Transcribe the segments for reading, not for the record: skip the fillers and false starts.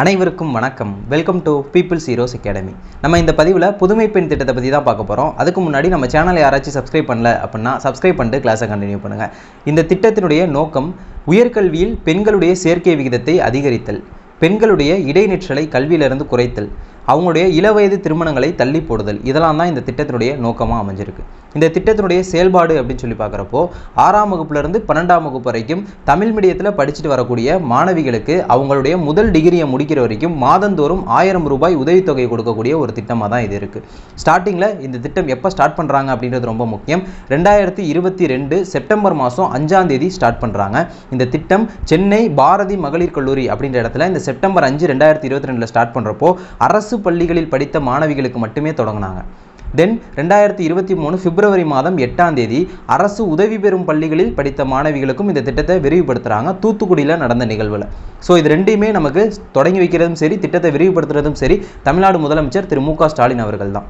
அனைவருக்கும் வணக்கம். Welcome to people's heroes academy. நம்ம இந்த பதிவில் புதுமை பெண் திட்டத்தை பற்றி தான் பார்க்க போகிறோம். அதுக்கு முன்னாடி நம்ம சேனலை யாராச்சும் சப்ஸ்கிரைப் பண்ணல அப்படின்னா சப்ஸ்கிரைப் பண்ணிட்டு கிளாஸை கண்டினியூ பண்ணுங்கள். இந்த திட்டத்தினுடைய நோக்கம் உயர்கல்வியில் பெண்களுடைய சேர்க்கை விகிதத்தை அதிகரித்தல், பெண்களுடைய இடைநிற்றலை கல்வியிலிருந்து குறைத்தல், அவங்களுடைய இளவயது திருமணங்களை தள்ளி போடுதல், இதெல்லாம் தான் இந்த திட்டத்தினுடைய நோக்கமாக அமைஞ்சிருக்கு. இந்த திட்டத்தினுடைய செயல்பாடு அப்படின்னு சொல்லி பார்க்குறப்போ 6ஆம் வகுப்புலேருந்து 12ஆம் வகுப்பு வரைக்கும் தமிழ் மீடியத்தில் படிச்சுட்டு வரக்கூடிய மாணவிகளுக்கு அவங்களுடைய முதல் டிகிரியை முடிக்கிற வரைக்கும் மாதந்தோறும் 1000 ரூபாய் உதவித்தொகை கொடுக்கக்கூடிய ஒரு திட்டமாக தான் இது இருக்குது. ஸ்டார்டிங்கில் இந்த திட்டம் எப்போ ஸ்டார்ட் பண்ணுறாங்க அப்படின்றது ரொம்ப முக்கியம். 2022 செப்டம்பர் மாதம் 5ஆம் தேதி ஸ்டார்ட் பண்ணுறாங்க. இந்த திட்டம் சென்னை பாரதி மகளிர் கல்லூரி அப்படின்ற இடத்துல இந்த செப்டம்பர் 5, 2022 ஸ்டார்ட் பண்ணுறப்போ அரசு பள்ளிகளில் படித்த மாணவிகளுக்கு மட்டுமே தொடங்கினாங்க. தென் 2023 பிப்ரவரி மாதம் 8ஆம் தேதி அரசு உதவி பெறும் பள்ளிகளில் படித்த மாணவிகளுக்கும் இந்த திட்டத்தை விரிவுபடுத்துகிறாங்க, தூத்துக்குடியில் நடந்த நிகழ்வில். ஸோ இது ரெண்டையுமே நமக்கு தொடங்கி வைக்கிறதும் சரி, திட்டத்தை விரிவுபடுத்துறதும் சரி, தமிழ்நாடு முதலமைச்சர் திரு மு க ஸ்டாலின் அவர்கள் தான்.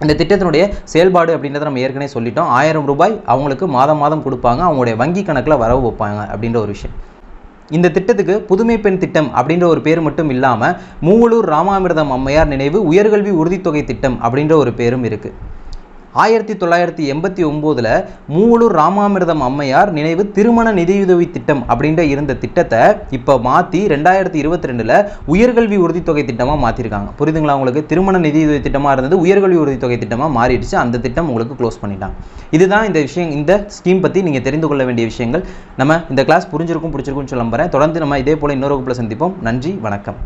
இந்த திட்டத்தினுடைய செயல்பாடு அப்படின்றத நம்ம ஏற்கனவே சொல்லிட்டோம். 1000 ரூபாய் அவங்களுக்கு மாதம் மாதம் கொடுப்பாங்க, அவங்களுடைய வங்கி கணக்கில் வரவு வைப்பாங்க அப்படின்ற ஒரு விஷயம். இந்த திட்டத்துக்கு புதுமை பெண் திட்டம் அப்படின்ற ஒரு பேர் மட்டும் இல்லாமல் மூவலூர் ராமாமிர்தம் அம்மையார் நினைவு உயர்கல்வி உறுதித்தொகை திட்டம் அப்படின்ற ஒரு பேரும் இருக்குது. 1989 மூவலூர் ராமாமிர்தம் அம்மையார் நினைவு திருமண நிதியுதவி திட்டம் அப்படின்ற இருந்த திட்டத்தை இப்போ மாற்றி 2022 உயர்கல்வி உறுதித்தொகை திட்டமாக மாற்றிருக்காங்க. புரியுதுங்களா உங்களுக்கு? திருமண நிதியுதவி திட்டமாக இருந்தது உயர்கல்வி உறுதித்தொகை திட்டமாக மாறிடுச்சு. அந்த திட்டம் உங்களுக்கு க்ளோஸ் பண்ணிட்டாங்க. இதுதான் இந்த விஷயம், இந்த ஸ்கீம் பற்றி நீங்கள் தெரிந்து கொள்ள வேண்டிய விஷயங்கள். நம்ம இந்த கிளாஸ் பிடிச்சிருக்கும்னு சொல்ல போகிறேன். தொடர்ந்து நம்ம இதே போல் இன்னொரு வகுப்பில் சந்திப்போம். நன்றி, வணக்கம்.